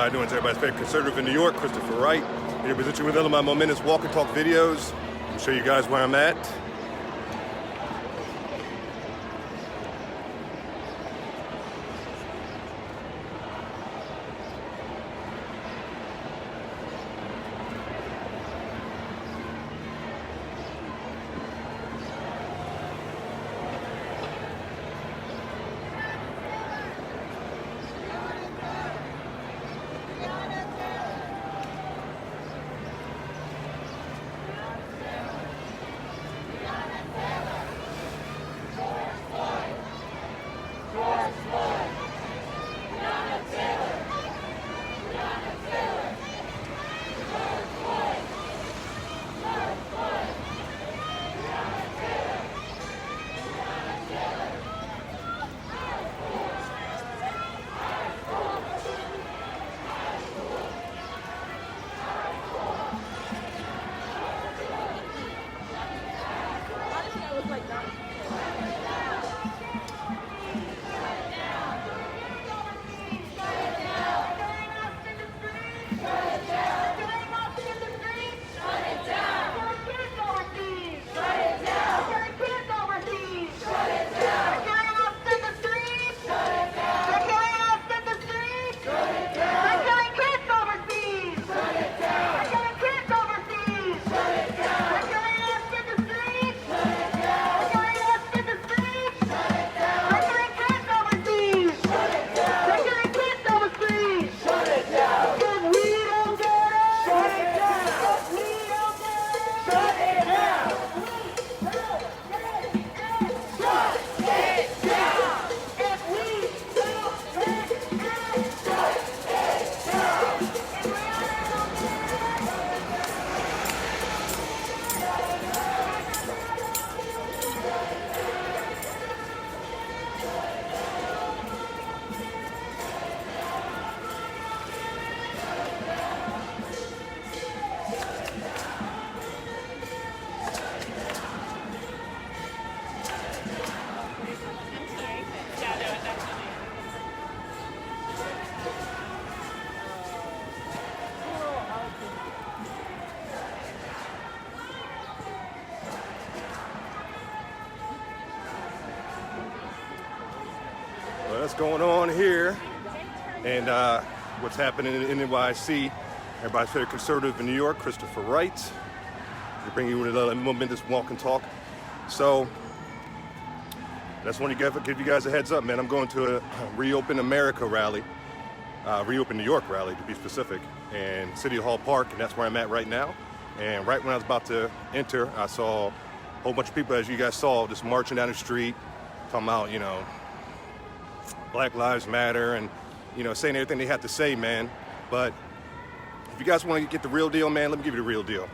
everybody doing? It's everybody's favorite conservative in New York, Christopher Wright. Here to present you with one of my momentous walk and talk videos. I'll show you guys where I'm at. Well, that's going on here, and what's happening in NYC. Everybody's favorite conservative in New York, Christopher Wright. To bring you another momentous walk and talk. So that's when give you guys a heads up, man. I'm going to a Reopen America rally, Reopen New York rally to be specific, in City Hall Park, and that's where I'm at right now. And right when I was about to enter, I saw a whole bunch of people, as you guys saw, just marching down the street, talking about, you know, Black Lives Matter, and, you know, saying everything they have to say, man. But if you guys want to get the real deal, man, let me give you the real deal.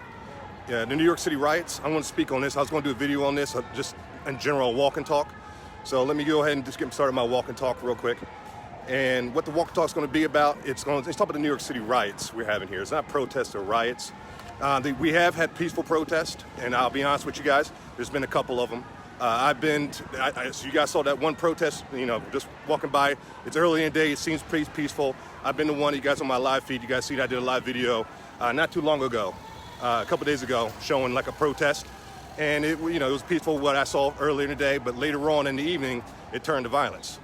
Yeah, the New York City riots, I want to speak on this. I was going to do a video on this, just in general, walk and talk. So let me go ahead and just get started my walk and talk real quick. And what the walk and talk is going to be about, it's talking about the New York City riots we're having here. It's not protests or riots. We have had peaceful protests, and I'll be honest with you guys, there's been a couple of them. So you guys saw that one protest, you know, just walking by. It's early in the day, it seems pretty peaceful. I've been to one, you guys on my live feed, you guys see that I did a live video not too long ago, a couple days ago, showing like a protest. And it, you know, it was peaceful what I saw earlier in the day, but later on in the evening, it turned to violence.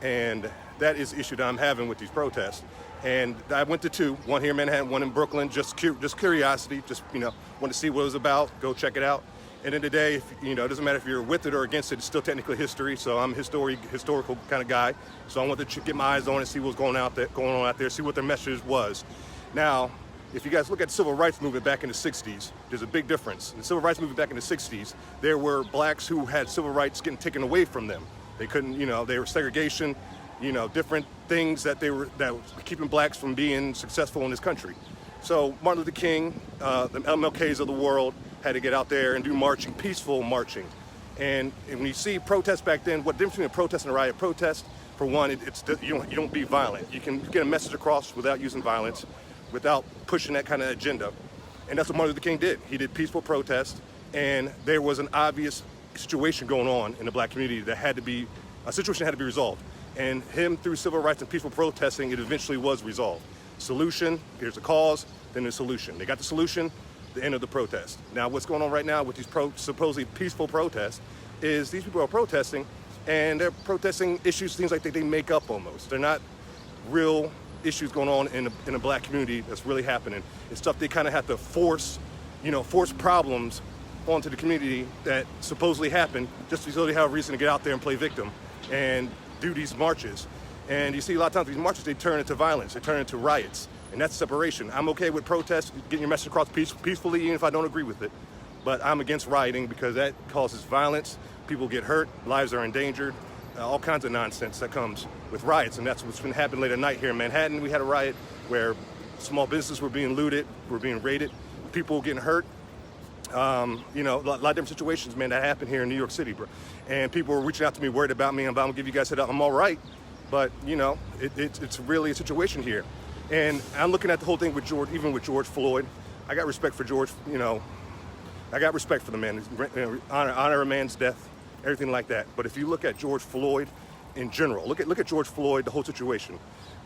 And that is the issue that I'm having with these protests. And I went to two, one here in Manhattan, one in Brooklyn, just curiosity, just, you know, want to see what it was about, go check it out. And in the day, if, you know, it doesn't matter if you're with it or against it, it's still technically history. So I'm a historical kind of guy. So I want to get my eyes on it and see what's going on out there, see what their message was. Now, if you guys look at the civil rights movement back in the 60s, there's a big difference. In the civil rights movement back in the 60s, there were blacks who had civil rights getting taken away from them. They couldn't, you know, they were segregation, you know, different things that was keeping blacks from being successful in this country. So Martin Luther King, the MLKs of the world, had to get out there and do marching, peaceful marching. And when you see protests back then, what the difference between a protest and a riot? Protest, for one, you don't be violent. You can get a message across without using violence, without pushing that kind of agenda. And that's what Martin Luther King did. He did peaceful protest, and there was an obvious situation going on in the black community that had to be, a situation had to be resolved. And him, through civil rights and peaceful protesting, it eventually was resolved. Solution, here's the cause, then the solution. They got the solution, the end of the protest. Now, what's going on right now with these supposedly peaceful protests is these people are protesting, and they're protesting issues, things like they make up almost. They're not real issues going on in a black community that's really happening. It's stuff they kind of have to force problems onto the community that supposedly happened just so they have a reason to get out there and play victim and do these marches. And you see a lot of times these marches, they turn into violence, they turn into riots, and that's separation. I'm okay with protests, getting your message across peacefully, even if I don't agree with it. But I'm against rioting because that causes violence, people get hurt, lives are endangered, all kinds of nonsense that comes with riots. And that's what's been happening late at night here in Manhattan. We had a riot where small businesses were being looted, were being raided, people were getting hurt. A lot of different situations, man, that happened here in New York City, bro. And people were reaching out to me, worried about me, and I'm gonna give you guys a head up. I'm all right, but it's really a situation here. And I'm looking at the whole thing with George, even with George Floyd. I got respect for George, I got respect for the man. Honor a man's death, everything like that. But if you look at George Floyd in general, look at George Floyd, the whole situation.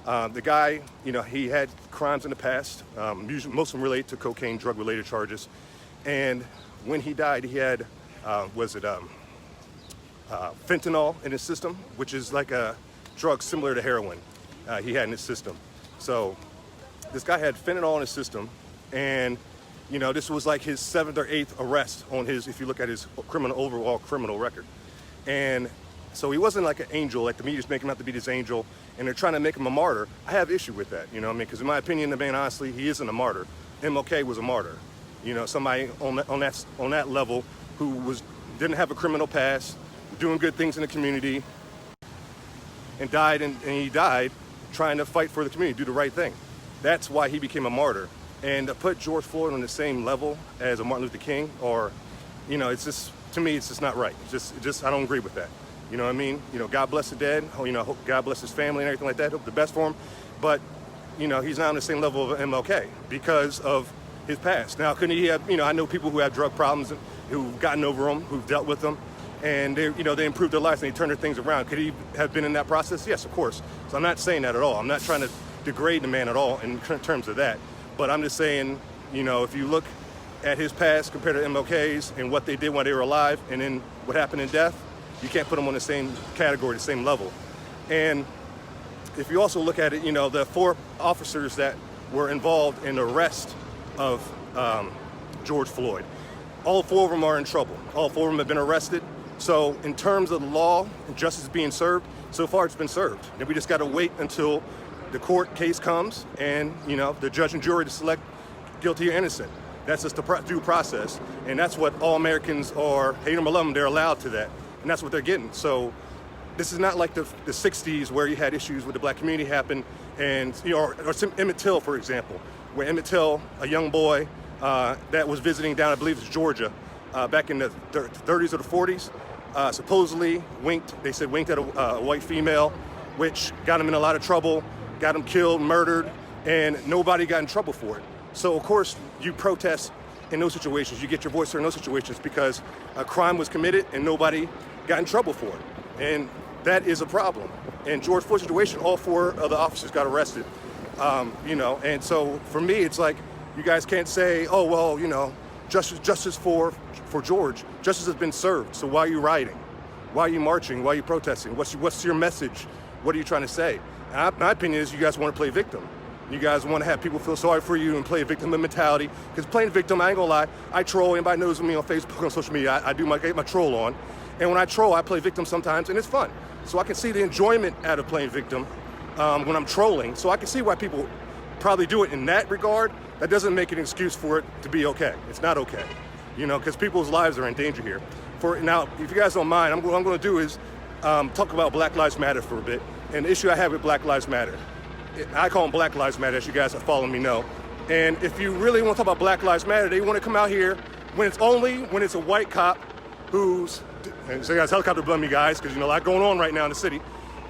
The guy, he had crimes in the past. Most of them relate to cocaine, drug-related charges. And when he died, he had, fentanyl in his system, which is like a drug similar to heroin he had in his system. So this guy had fentanyl in his system, and this was like his 7th or 8th arrest on his, if you look at his overall criminal record. And so he wasn't like an angel, like the media's making him out to be this angel, and they're trying to make him a martyr. I have issue with that, because in my opinion, the man, honestly, he isn't a martyr. MLK was a martyr. Somebody on that level who didn't have a criminal past, doing good things in the community, and died, and he died trying to fight for the community, do the right thing. That's why he became a martyr. And to put George Floyd on the same level as a Martin Luther King, or, it's just, to me, it's just not right. It's just I don't agree with that. You know what I mean? God bless the dead. God bless his family and everything like that. Hope the best for him. But, he's not on the same level of MLK because of his past. Now, couldn't he have, I know people who have drug problems and who've gotten over them, who've dealt with them, and they improved their lives and they turned their things around. Could he have been in that process? Yes, of course. So I'm not saying that at all. I'm not trying to degrade the man at all in terms of that. But I'm just saying, if you look at his past compared to MLK's and what they did when they were alive and then what happened in death, you can't put them on the same category, the same level. And if you also look at it, the 4 officers that were involved in the arrest of George Floyd, all 4 of them are in trouble. All 4 of them have been arrested. So in terms of the law and justice being served, so far it's been served. And we just got to wait until the court case comes and, the judge and jury to select guilty or innocent. That's just the due process. And that's what all Americans are, hate them or love them, they're allowed to that. And that's what they're getting. So this is not like the 60s where you had issues with the black community happen. And, or Emmett Till, for example, where Emmett Till, a young boy that was visiting down, I believe it's Georgia, back in the 30s or the 40s, supposedly winked at a white female, which got him in a lot of trouble, got him killed, murdered, and nobody got in trouble for it. So of course you protest in those situations, you get your voice heard in those situations because a crime was committed and nobody got in trouble for it. And that is a problem. In George Floyd's situation, all 4 of the officers got arrested. And so for me, it's like, you guys can't say, oh, well, justice for George. Justice has been served, so why are you rioting? Why are you marching? Why are you protesting? What's your message? What are you trying to say? And my opinion is you guys want to play victim. You guys want to have people feel sorry for you and play victim mentality. Because playing victim, I ain't gonna lie, I troll. Anybody knows me on Facebook, on social media, I get my troll on. And when I troll, I play victim sometimes, and it's fun. So I can see the enjoyment out of playing victim when I'm trolling. So I can see why people probably do it in that regard. That doesn't make an excuse for it to be okay. It's not okay, because people's lives are in danger here. Now, if you guys don't mind, what I'm going to do is talk about Black Lives Matter for a bit. And the issue I have with Black Lives Matter, I call them Black Lives Matter, as you guys that follow me know. And if you really want to talk about Black Lives Matter, they want to come out here when it's a white cop who's, and so you guys helicopter blame me guys, because a lot going on right now in the city.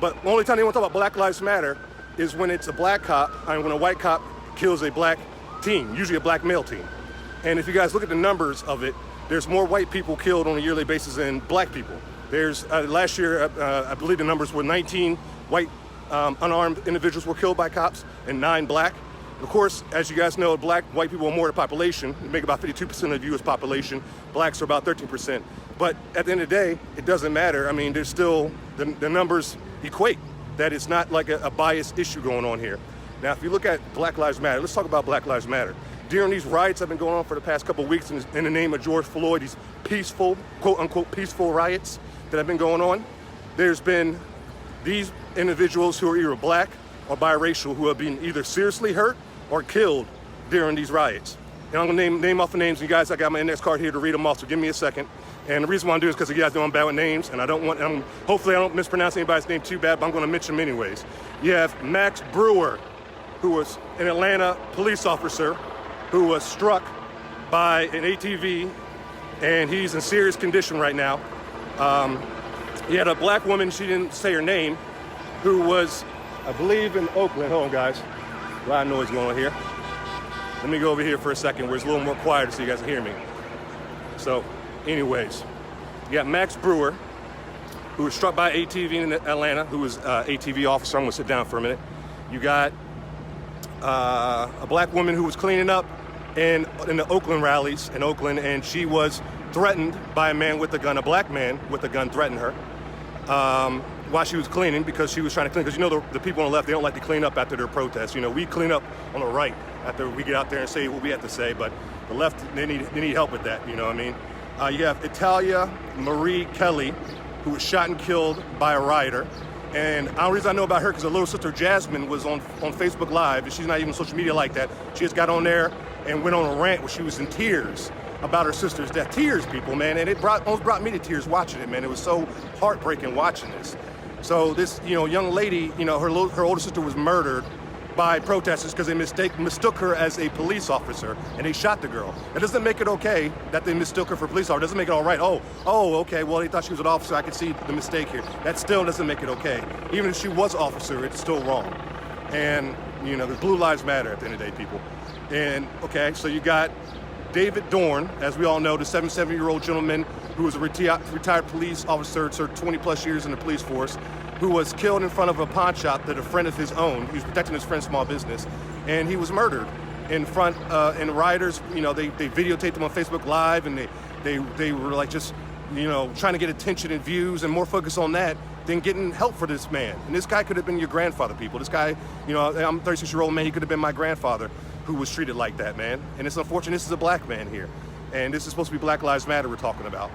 But the only time they want to talk about Black Lives Matter is when it's a black cop, when a white cop kills a black teen, usually a black male teen. And if you guys look at the numbers of it, there's more white people killed on a yearly basis than black people. There's, last year, I believe the numbers were 19 white unarmed individuals were killed by cops and 9 black. Of course, as you guys know, white people are more of the population. They make about 52% of the U.S. population. Blacks are about 13%. But at the end of the day, it doesn't matter. I mean, there's still, the numbers equate, that it's not like a biased issue going on here. Now, if you look at Black Lives Matter, let's talk about Black Lives Matter. During these riots that have been going on for the past couple of weeks in the name of George Floyd, these peaceful, quote unquote, peaceful riots that have been going on, there's been these individuals who are either black or biracial who have been either seriously hurt or killed during these riots. And I'm gonna name off the names. You guys, I got my index card here to read them off, so give me a second. And the reason why I'm doing is because you guys know I'm bad with names, and hopefully I don't mispronounce anybody's name too bad, but I'm gonna mention them anyways. You have Max Brewer, who was an Atlanta police officer who was struck by an ATV, and he's in serious condition right now. You had a black woman, she didn't say her name, who was, I believe, in Oakland. Hold on, guys. A lot of noise going on here. Let me go over here for a second where it's a little more quieter so you guys can hear me. So, anyways, you got Max Brewer, who was struck by ATV in Atlanta, who was ATV officer. I'm gonna sit down for a minute. You got a black woman who was cleaning up in the Oakland rallies in Oakland, and she was threatened by a man with a gun. A black man with a gun threatened her while she was cleaning, because she was trying to clean. Because you know the people on the left, they don't like to clean up after their protests. You know, we clean up on the right after we get out there and say what we have to say, but the left, they need help with that. You know what I mean? You have Italia Marie Kelly, who was shot and killed by a rioter. And the only reason I know about her because her little sister Jasmine was on Facebook Live, and she's not even on social media like that. She just got on there and went on a rant where she was in tears about her sister's death. Tears, people, man, and it almost brought me to tears watching it, man. It was so heartbreaking watching this. So this, young lady, her older sister was murdered by protesters because they mistook her as a police officer, and they shot the girl. It doesn't make it okay that they mistook her for a police officer. It doesn't make it all right. Oh, okay, well, they thought she was an officer. I could see the mistake here. That still doesn't make it okay. Even if she was an officer, it's still wrong. And, the Blue Lives Matter at the end of the day, people. And, okay, so you got David Dorn, as we all know, the 77-year-old gentleman who was a retired police officer, served 20 plus years in the police force, who was killed in front of a pawn shop that a friend of his owned. He was protecting his friend's small business, and he was murdered in front. And the rioters, they videotaped him on Facebook Live, and they were like just, trying to get attention and views and more focus on that than getting help for this man. And this guy could have been your grandfather, people. This guy, I'm a 36-year-old man. He could have been my grandfather who was treated like that, man. And it's unfortunate. This is a black man here, and this is supposed to be Black Lives Matter we're talking about.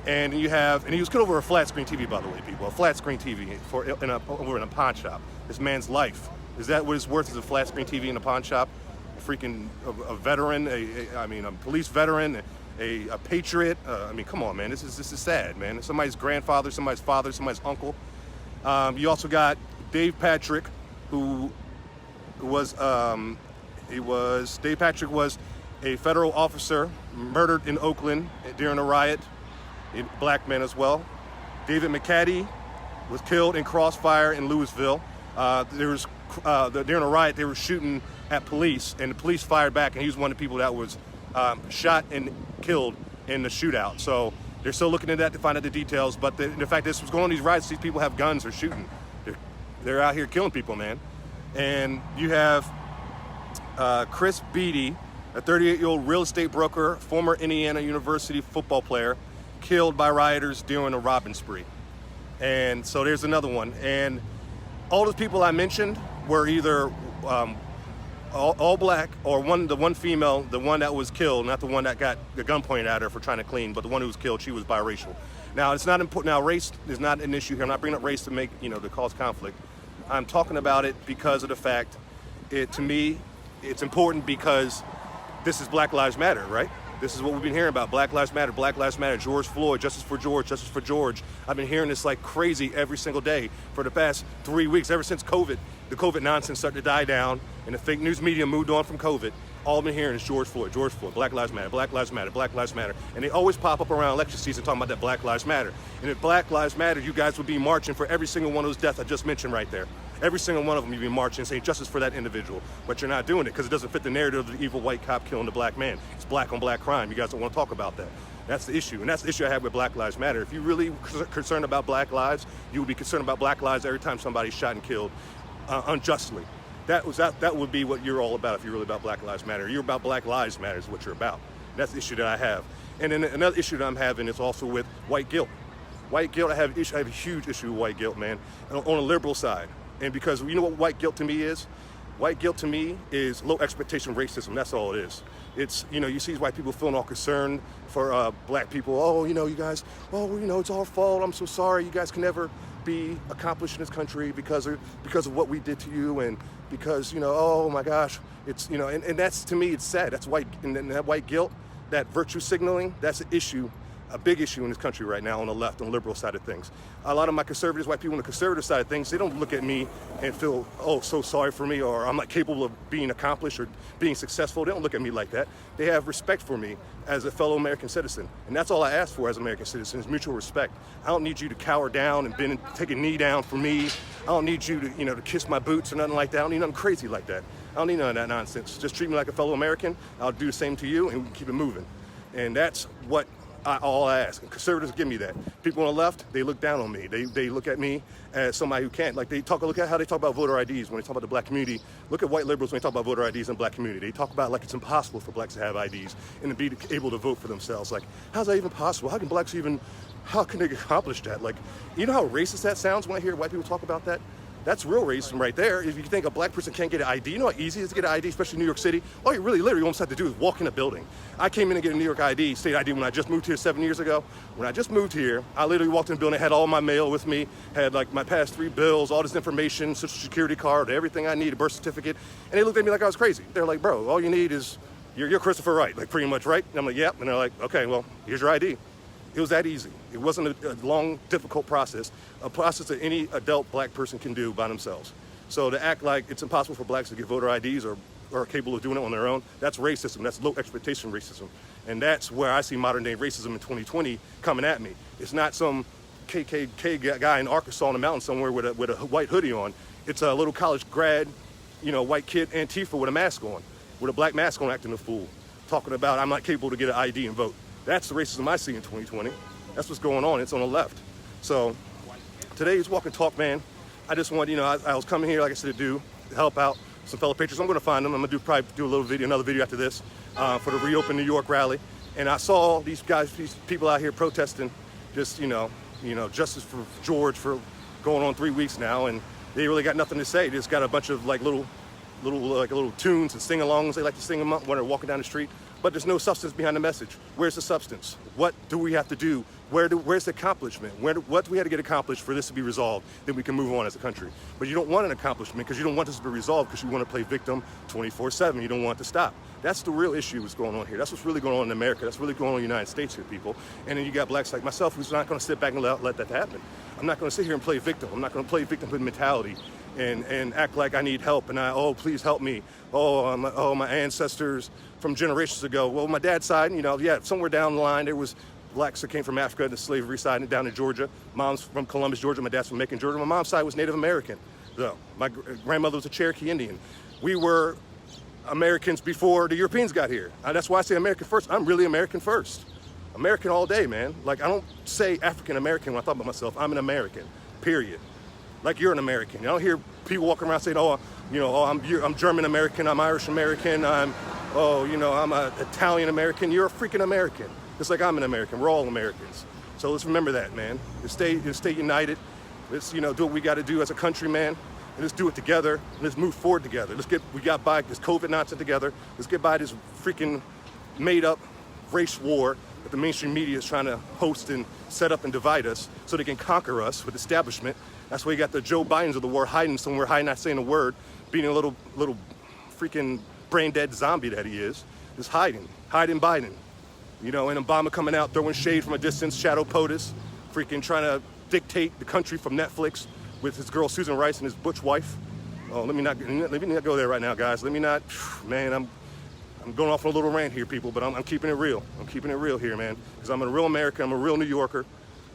And he was killed over a flat screen TV, by the way, people. A flat screen TV over in a pawn shop. This man's life. Is that what it's worth, is a flat screen TV in a pawn shop? A veteran, a police veteran, a patriot. Come on, man. This is sad, man. Somebody's grandfather, somebody's father, somebody's uncle. You also got Dave Patrick, who was Dave Patrick was a federal officer murdered in Oakland during a riot. A black man as well. David McCaddy was killed in crossfire in Louisville. During a riot, they were shooting at police, and the police fired back, and he was one of the people that was shot and killed in the shootout. So they're still looking into that to find out the details, but the fact this was going on these riots, these people have guns, they're shooting. They're out here killing people, man. And you have Chris Beatty, a 38-year-old real estate broker, former Indiana University football player, killed by rioters during a robbing spree. And so there's another one. And all those people I mentioned were either all black, or the one female, the one that was killed, not the one that got the gun pointed at her for trying to clean, but the one who was killed, she was biracial. Now, it's not important. Now, race is not an issue here. I'm not bringing up race to make, to cause conflict. I'm talking about it because of the fact, to me, it's important because this is Black Lives Matter, right? This is what we've been hearing about. Black Lives Matter, Black Lives Matter, George Floyd, justice for George, justice for George. I've been hearing this like crazy every single day for the past 3 weeks, ever since COVID. The COVID nonsense started to die down and the fake news media moved on from COVID. All I've been hearing is George Floyd, Black Lives Matter, Black Lives Matter, Black Lives Matter. And they always pop up around election season talking about that Black Lives Matter. And if Black Lives Matter, you guys would be marching for every single one of those deaths I just mentioned right there. Every single one of them you'd be marching saying justice for that individual. But you're not doing it because it doesn't fit the narrative of the evil white cop killing the black man. It's black on black crime. You guys don't want to talk about that. That's the issue. And that's the issue I have with Black Lives Matter. If you're really concerned about black lives, you would be concerned about black lives every time somebody's shot and killed unjustly. That would be what you're all about if you're really about Black Lives Matter. You're about Black Lives Matter is what you're about. That's the issue that I have. And then another issue that I'm having is also with white guilt. White guilt, I have a huge issue with white guilt, man, on a liberal side. And because you know what white guilt to me is? White guilt to me is low expectation racism. That's all it is. It's, you see white people feeling all concerned for black people. Oh, you guys, it's our fault. I'm so sorry. You guys can never be accomplished in this country because of what we did to you, and because, oh my gosh, it's, and that's, to me, it's sad. That's white, and that white guilt, that virtue signaling, that's an issue, a big issue in this country right now on the left, on the liberal side of things. A lot of my conservatives, white people on the conservative side of things, they don't look at me and feel, oh, so sorry for me, or I'm not capable of being accomplished or being successful. They don't look at me like that. They have respect for me as a fellow American citizen. And that's all I ask for as an American citizen is mutual respect. I don't need you to cower down and take a knee down for me. I don't need you to, to kiss my boots or nothing like that. I don't need nothing crazy like that. I don't need none of that nonsense. Just treat me like a fellow American. I'll do the same to you, and we can keep it moving. And that's what all I ask. And conservatives give me that. People on the left, they look down on me. They look at me as somebody who can't. Like look at how they talk about voter IDs when they talk about the black community. Look at white liberals when they talk about voter IDs in the black community. They talk about like it's impossible for blacks to have IDs and to be able to vote for themselves. Like, how's that even possible? How can they accomplish that? Like, you know how racist that sounds when I hear white people talk about that? That's real racism right there. If you think a black person can't get an ID, you know how easy it is to get an ID, especially in New York City? All you really literally almost have to do is walk in a building. I came in and get a New York ID, state ID, when I just moved here 7 years ago. When I just moved here, I literally walked in the building, had all my mail with me, had like my past 3 bills, all this information, social security card, everything I need, a birth certificate. And they looked at me like I was crazy. They're like, bro, all you need is, you're Christopher Wright, like pretty much, right? And I'm like, yep. And they're like, okay, well, here's your ID. It was that easy. It wasn't a long, difficult process, a process that any adult black person can do by themselves. So to act like it's impossible for blacks to get voter IDs or are capable of doing it on their own, that's racism. That's low expectation racism. And that's where I see modern day racism in 2020 coming at me. It's not some KKK guy in Arkansas on the mountain somewhere with a white hoodie on. It's a little college grad, white kid, Antifa with a mask on, with a black mask on, acting a fool, talking about I'm not capable to get an ID and vote. That's the racism I see in 2020. That's what's going on. It's on the left. So today's Walk and Talk, man. I just want, I was coming here, like I said, to help out some fellow patriots. I'm going to find them. I'm going to probably do another video after this for the Reopen New York rally. And I saw these people out here protesting, just, justice for George for going on 3 weeks now, and they really got nothing to say. They just got a bunch of little tunes and sing-alongs they like to sing them up when they're walking down the street. But there's no substance behind the message. Where's the substance? What do we have to do? Where's the accomplishment? What do we have to get accomplished for this to be resolved? Then we can move on as a country. But you don't want an accomplishment because you don't want this to be resolved because you want to play victim 24/7. You don't want it to stop. That's the real issue that's going on here. That's what's really going on in America. That's really going on in the United States here, people. And then you got blacks like myself who's not going to sit back and let that happen. I'm not going to sit here and play victim. I'm not going to play victimhood mentality and act like I need help and please help me. My ancestors from generations ago. Well, my dad's side, somewhere down the line there was blacks that came from Africa, the slavery side, down in Georgia. Mom's from Columbus, Georgia. My dad's from Macon, Georgia. My mom's side was Native American, though. My grandmother was a Cherokee Indian. We were Americans before the Europeans got here. That's why I say American first. I'm really American first. American all day, man. Like, I don't say African American when I talk about myself. I'm an American, period. Like, you're an American. I don't hear people walking around saying, I'm German American, I'm Irish American, I'm an Italian American. You're a freaking American. Just like I'm an American. We're all Americans. So let's remember that, man. Let's stay united. Let's, do what we got to do as a country, man. And let's do it together. And let's move forward together. We got by this COVID nonsense together. Let's get by this freaking made up race war that the mainstream media is trying to host and set up and divide us so they can conquer us with establishment. That's why you got the Joe Bidens of the world hiding somewhere, not saying a word, being a little freaking brain dead zombie that he is, just hiding Biden. And Obama coming out, throwing shade from a distance, shadow POTUS, freaking trying to dictate the country from Netflix with his girl Susan Rice and his butch wife. Oh, let me not go there right now, guys. Man, I'm going off on a little rant here, people, but I'm keeping it real. I'm keeping it real here, man, because I'm a real American. I'm a real New Yorker.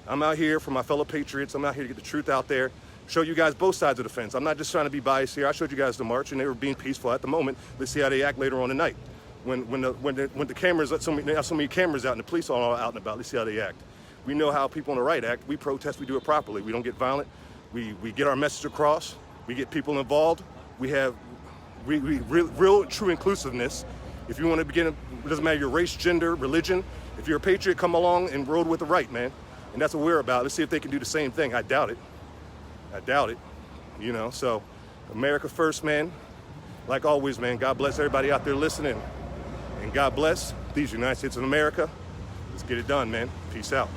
I'm out here for my fellow patriots. I'm out here to get the truth out there, show you guys both sides of the fence. I'm not just trying to be biased here. I showed you guys the march, and they were being peaceful at the moment. Let's see how they act later on tonight. When the cameras, they have so many cameras out and the police are all out and about, let's see how they act. We know how people on the right act. We protest, we do it properly. We don't get violent. We get our message across. We get people involved. We have real true inclusiveness. If you want to begin, it doesn't matter your race, gender, religion. If you're a patriot, come along and roll with the right, man. And that's what we're about. Let's see if they can do the same thing. I doubt it. I doubt it. You know, so America first, man. Like always, man, God bless everybody out there listening. And God bless these United States of America. Let's get it done, man. Peace out.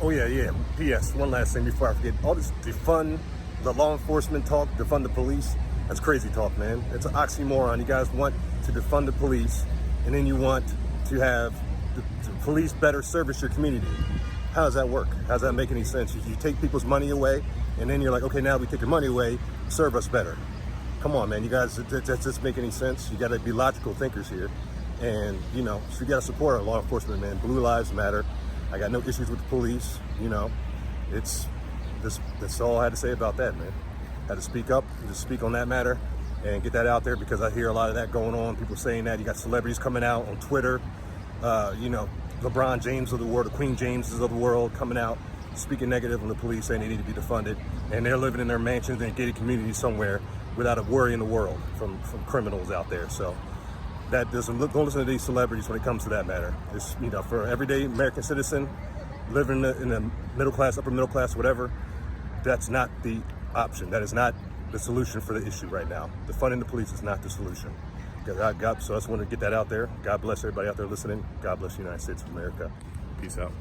Oh yeah. P.S. One last thing before I forget. All this defund the law enforcement talk, defund the police, that's crazy talk, man. It's an oxymoron. You guys want to defund the police, and then you want to have the police better service your community. How does that work? How does that make any sense? You take people's money away, and then you're like, okay, now we take your money away, serve us better. Come on, man. You guys, that doesn't make any sense. You got to be logical thinkers here. And, you know, so you got to support our law enforcement, man. Blue lives matter. I got no issues with the police, you know. That's all I had to say about that, man. Had to speak up, just speak on that matter and get that out there, because I hear a lot of that going on. People saying that. You got celebrities coming out on Twitter, you know, LeBron James of the world, the Queen Jameses of the world coming out, speaking negative on the police, saying they need to be defunded. And they're living in their mansions in a gated community somewhere without a worry in the world from criminals out there. So that doesn't don't listen to these celebrities when it comes to that matter. It's, you know, for everyday American citizen living in the middle class, upper middle class, whatever, that's not the option. That is not the solution for the issue right now. Defunding the police is not the solution. So I just want to get that out there. God bless everybody out there listening. God bless the United States of America. Peace out.